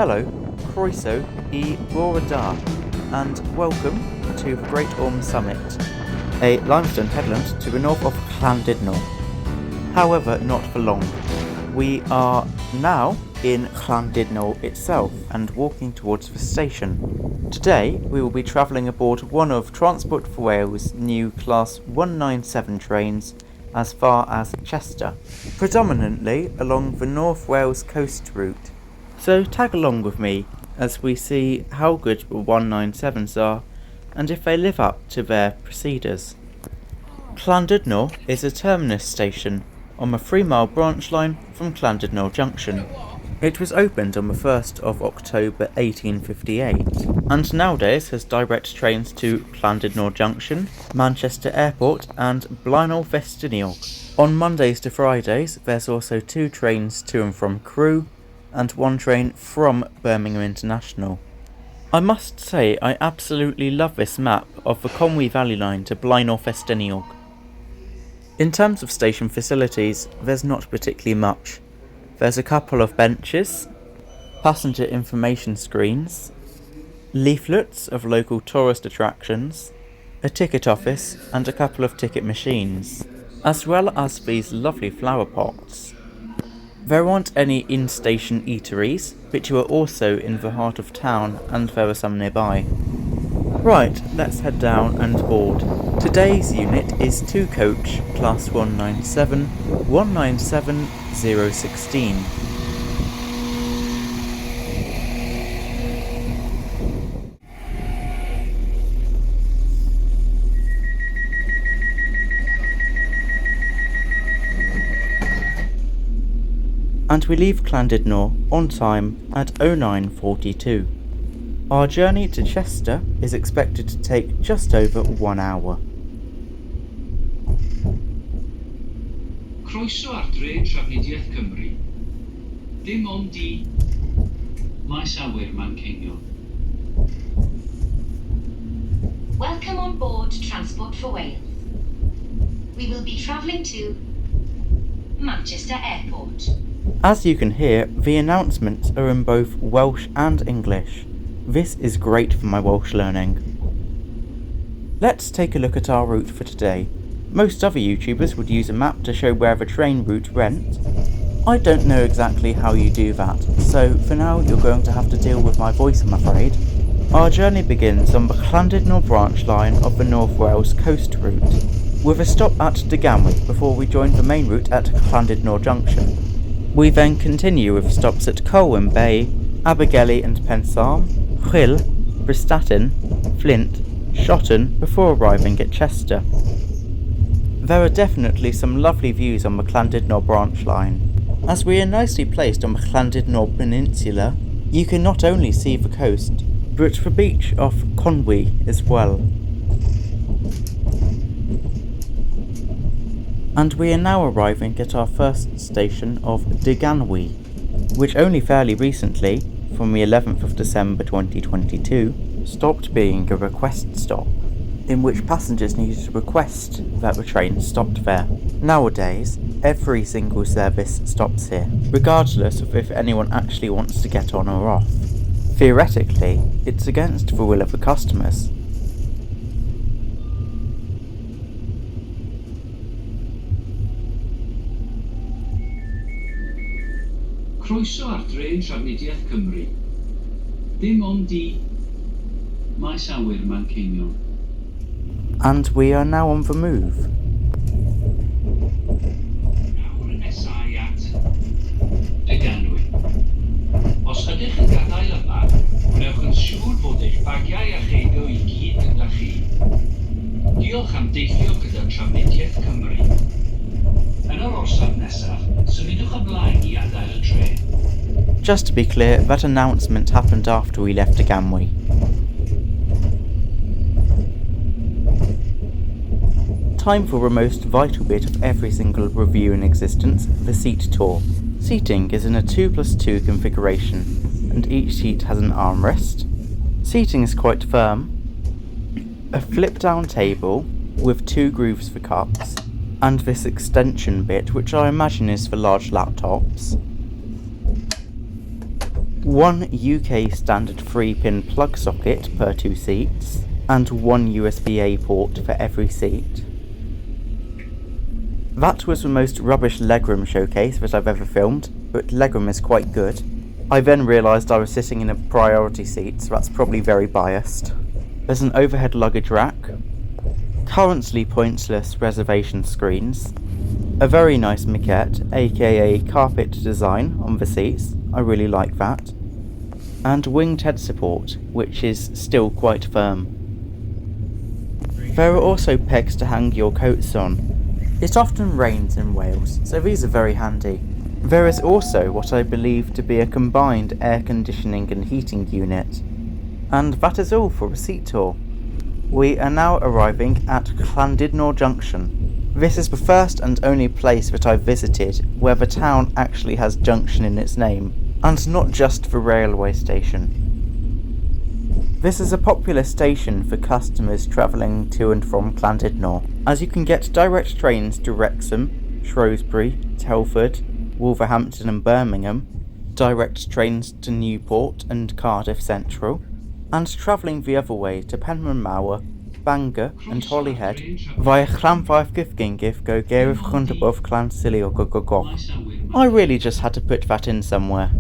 Hello, Croeso I Bora and welcome to the Great Orme Summit, a limestone headland to the north of Llandudno. However, not for long. We are now in Llandudno itself and walking towards the station. Today we will be travelling aboard one of Transport for Wales' new Class 197 trains as far as Chester, predominantly along the North Wales coast route. So tag along with me as we see how good the 197s are and if they live up to their procedures. Llandudno is a terminus station on a 3-mile branch line from Llandudno Junction. It was opened on the 1st of October 1858 and nowadays has direct trains to Llandudno Junction, Manchester Airport and Blaenau Festiniog. On Mondays to Fridays there's also 2 trains to and from Crewe and 1 train from Birmingham International. I must say I absolutely love this map of the Conwy Valley line to Blaenau Festiniog. In terms of station facilities, there's not particularly much. There's a couple of benches, passenger information screens, leaflets of local tourist attractions, a ticket office and a couple of ticket machines, as well as these lovely flower pots. There aren't any in-station eateries, but you are also in the heart of town and there are some nearby. Right, let's head down and board. Today's unit is 2-coach Class 197, 197016. And we leave Llandudno on time at 09:42. Our journey to Chester is expected to take just over 1 hour. Croeso ar drên Trafnidiaeth Cymru. Dim ond di maes awyr Manceinion. Welcome on board Transport for Wales. We will be travelling to Manchester Airport. As you can hear, the announcements are in both Welsh and English. This is great for my Welsh learning. Let's take a look at our route for today. Most other YouTubers would use a map to show where the train route went. I don't know exactly how you do that, so for now you're going to have to deal with my voice, I'm afraid. Our journey begins on the Llandudno branch line of the North Wales coast route, with a stop at Dyganwy before we join the main route at Llandudno Junction. We then continue with stops at Colwyn Bay, Abergele and Pensarn, Rhyl, Prestatyn, Flint, Shotton before arriving at Chester. There are definitely some lovely views on the Llandudno branch line. As we are nicely placed on the Llandudno Peninsula, you can not only see the coast, but the beach off Conwy as well. And we are now arriving at our first station of Dyganwy, which only fairly recently, from the 11th of December 2022, stopped being a request stop, in which passengers needed to request that the train stopped there. Nowadays, every single service stops here, regardless of if anyone actually wants to get on or off. Theoretically, it's against the will of the customers. Croeso ar drên Trafnidiaeth Cymru. Dim ond di maes awyr Manceinion. And we are now on the move. Nawr nesau at Dyganwy. Os ydych yn gadael yma, wnewch yn siŵr bod eich bagiau a cheibio I gyd gyda chi. Diolch am deithio gyda Trafnidiaeth Cymru. Yn yr orsaf nesaf, symudwch ymlaen I adael y tren. Just to be clear, that announcement happened after we left Dyganwy. Time for the most vital bit of every single review in existence, the seat tour. Seating is in a 2+2 configuration, and each seat has an armrest. Seating is quite firm. A flip-down table with 2 grooves for cups, and this extension bit, which I imagine is for large laptops. one UK standard 3-pin plug socket per 2 seats, and one USB-A port for every seat. That was the most rubbish legroom showcase that I've ever filmed, but legroom is quite good. I then realised I was sitting in a priority seat, so that's probably very biased. There's an overhead luggage rack, currently pointless reservation screens, a very nice maquette, aka carpet design on the seats, I really like that, and winged head support, which is still quite firm. There are also pegs to hang your coats on. It often rains in Wales, so these are very handy. There is also what I believe to be a combined air conditioning and heating unit. And that is all for the seat tour. We are now arriving at Llandudno Junction. This is the first and only place that I've visited where the town actually has junction in its name, and not just the railway station. This is a popular station for customers travelling to and from Llandudno, as you can get direct trains to Wrexham, Shrewsbury, Telford, Wolverhampton and Birmingham, direct trains to Newport and Cardiff Central, and travelling the other way to Penrhyn-Mawr, Bangor and Holyhead via Llanfairpwllgwyngyll go Gareth Chundabov Llansilio go. I really just had to put that in somewhere.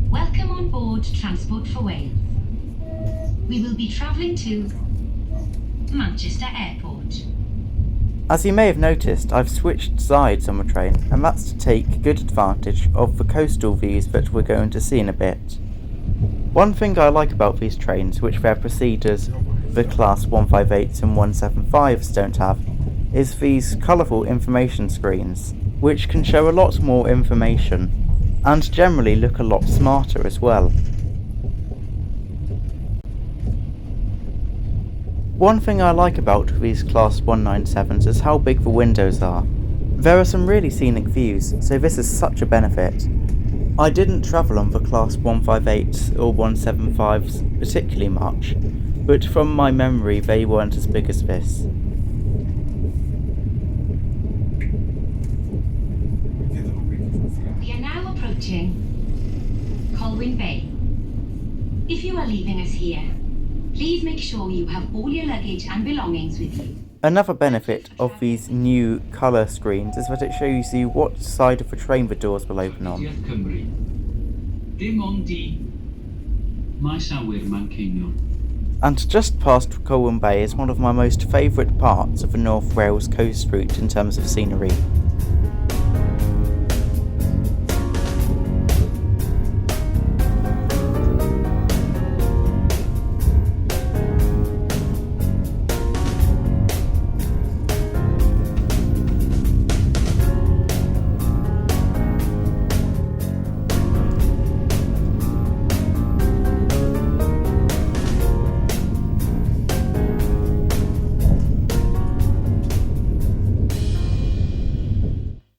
Welcome on board Transport for Wales. We will be travelling to Manchester Airport. As you may have noticed, I've switched sides on the train, and that's to take good advantage of the coastal views that we're going to see in a bit. One thing I like about these trains, which their preceders, the Class 158s and 175s, don't have, is these colourful information screens, which can show a lot more information, and generally look a lot smarter as well. One thing I like about these Class 197s is how big the windows are. There are some really scenic views, so this is such a benefit. I didn't travel on the Class 158s or 175s particularly much, but from my memory they weren't as big as this. We are now approaching Colwyn Bay. If you are leaving us here, please make sure you have all your luggage and belongings with you. Another benefit of these new colour screens is that it shows you what side of the train the doors will open on. And just past Colwyn Bay is one of my most favourite parts of the North Wales coast route in terms of scenery.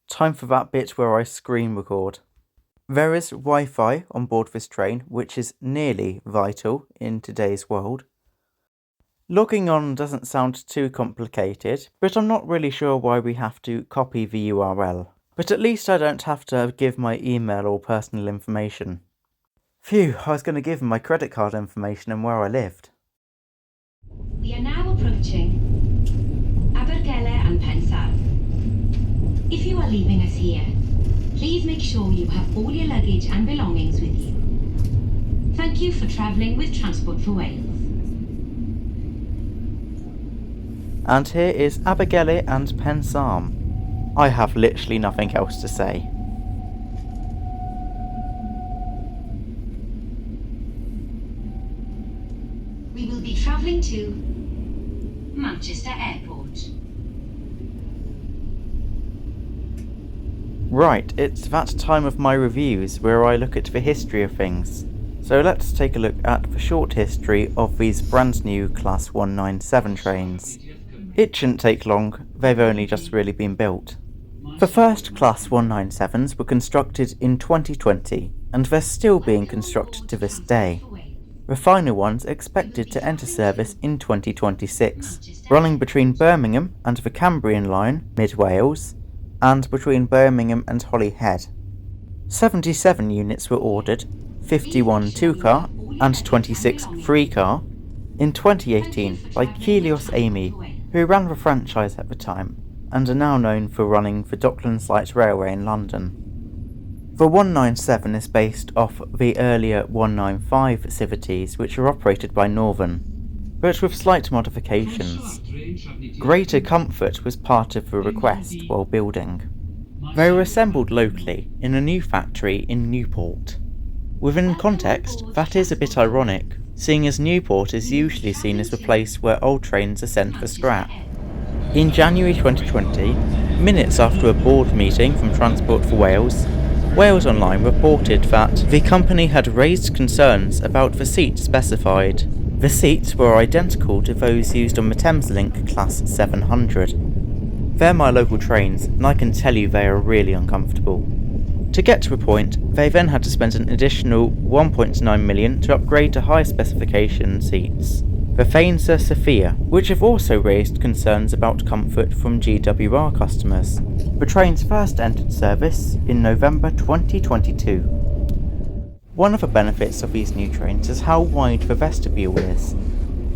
Time for that bit where I screen record. There is Wi-Fi on board this train, which is nearly vital in today's world. Logging on doesn't sound too complicated, but I'm not really sure why we have to copy the URL. But at least I don't have to give my email or personal information. Phew, I was going to give them my credit card information and where I lived. We are now approaching Abergele and Pensarn. If you are leaving us here, please make sure you have all your luggage and belongings with you. Thank you for travelling with Transport for Wales. And here is Abergele and Pensarn. I have literally nothing else to say. We will be travelling to Manchester Airport. Right, it's that time of my reviews where I look at the history of things. So let's take a look at the short history of these brand new Class 197 trains. It shouldn't take long, they've only just really been built. The first Class 197s were constructed in 2020, and they're still being constructed to this day. The final ones are expected to enter service in 2026, running between Birmingham and the Cambrian Line, mid-Wales, and between Birmingham and Holyhead. 77 units were ordered, 51 2-car and 26 3-car in 2018 by Kelios Amy, who ran the franchise at the time and are now known for running the Docklands Light Railway in London. The 197 is based off the earlier 195 civities, which were operated by Northern, but with slight modifications. Greater comfort was part of the request while building. They were assembled locally in a new factory in Newport. Within context, that is a bit ironic, seeing as Newport is usually seen as the place where old trains are sent for scrap. In January 2020, minutes after a board meeting from Transport for Wales, Wales Online reported that the company had raised concerns about the seats specified. The seats were identical to those used on the Thameslink Class 700. They're my local trains, and I can tell you they are really uncomfortable. To get to the point, they then had to spend an additional £1.9 million to upgrade to higher specification seats, the Faenza Sophia, which have also raised concerns about comfort from GWR customers. The trains first entered service in November 2022. One of the benefits of these new trains is how wide the vestibule is,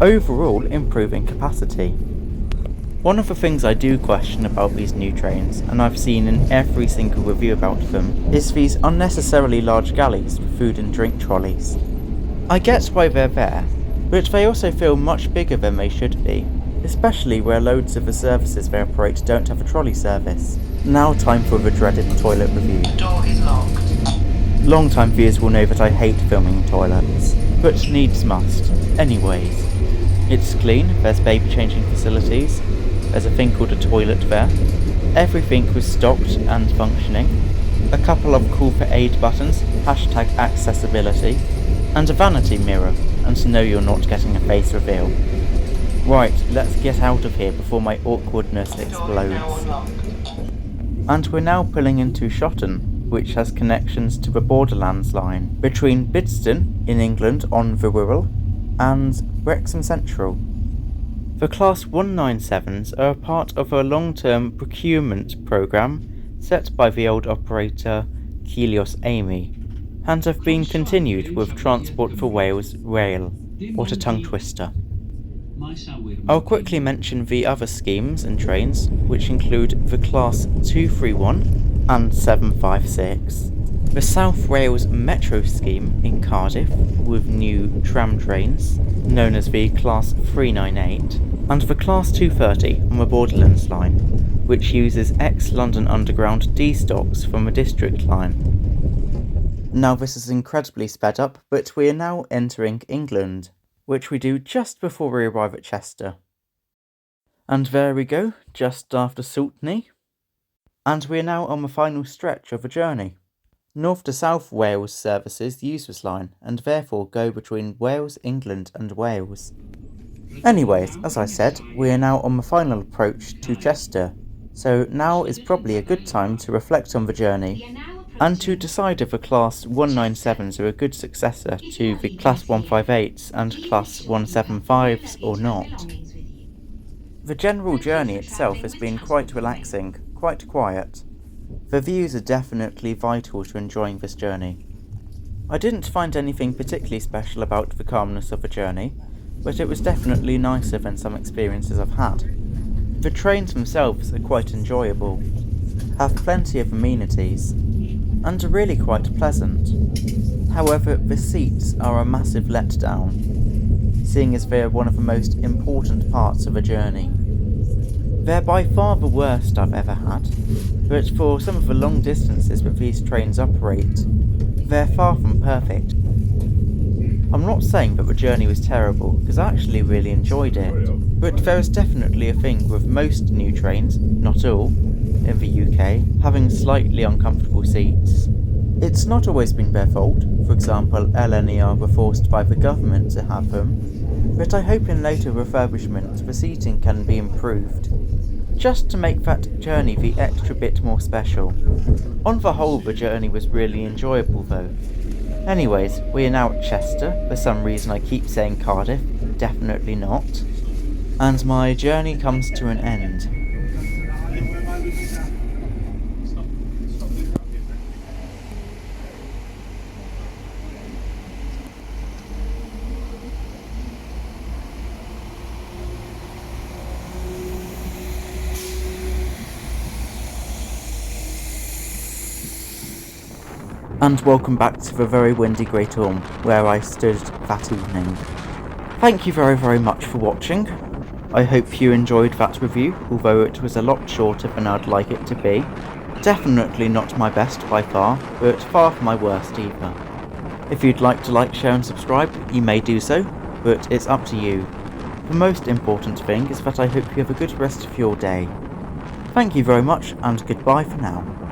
overall improving capacity. One of the things I do question about these new trains, and I've seen in every single review about them, is these unnecessarily large galleys for food and drink trolleys. I get why they're there, but they also feel much bigger than they should be, especially where loads of the services they operate don't have a trolley service. Now time for the dreaded toilet review. The door is locked. Long-time viewers will know that I hate filming in toilets, but needs must. Anyways, it's clean, there's baby changing facilities, there's a thing called a toilet there, everything was stocked and functioning, a couple of call for aid buttons, #accessibility, and a vanity mirror, and to know you're not getting a face reveal. Right, let's get out of here before my awkwardness The door is now explodes. unlocked. And we're now pulling into Shotton, which has connections to the Borderlands line between Bidston in England on the Wirral and Wrexham Central. The Class 197s are a part of a long-term procurement programme set by the old operator Kelios Amy, and have been continued with Transport for Wales Rail. What a tongue twister. I'll quickly mention the other schemes and trains, which include the Class 231 and 756, the South Wales Metro scheme in Cardiff with new tram trains, known as the Class 398, and the Class 230 on the Borderlands line, which uses ex-London Underground D-stocks from the District line. Now this is incredibly sped up, but we are now entering England, which we do just before we arrive at Chester. And there we go, just after Saltney. And we are now on the final stretch of the journey. North to South Wales services use this line, and therefore go between Wales, England and Wales. Anyways, as I said, we are now on the final approach to Chester, so now is probably a good time to reflect on the journey, and to decide if the Class 197s are a good successor to the Class 158s and Class 175s or not. The general journey itself has been quite relaxing, quite quiet. The views are definitely vital to enjoying this journey. I didn't find anything particularly special about the calmness of the journey, but it was definitely nicer than some experiences I've had. The trains themselves are quite enjoyable, have plenty of amenities, and are really quite pleasant. However, the seats are a massive letdown, seeing as they are one of the most important parts of a journey. They're by far the worst I've ever had, but for some of the long distances that these trains operate, they're far from perfect. I'm not saying that the journey was terrible, because I actually really enjoyed it, but there is definitely a thing with most new trains, not all, in the UK, having slightly uncomfortable seats. It's not always been their fault. For example, LNER were forced by the government to have them, but I hope in later refurbishments the seating can be improved, just to make that journey the extra bit more special. On the whole, the journey was really enjoyable though. Anyways, we are now at Chester. For some reason I keep saying Cardiff, definitely not. And my journey comes to an end. And welcome back to the very windy Great Orme, where I stood that evening. Thank you very much for watching. I hope you enjoyed that review, although it was a lot shorter than I'd like it to be. Definitely not my best by far, but far from my worst either. If you'd like to like, share and subscribe, you may do so, but it's up to you. The most important thing is that I hope you have a good rest of your day. Thank you very much, and goodbye for now.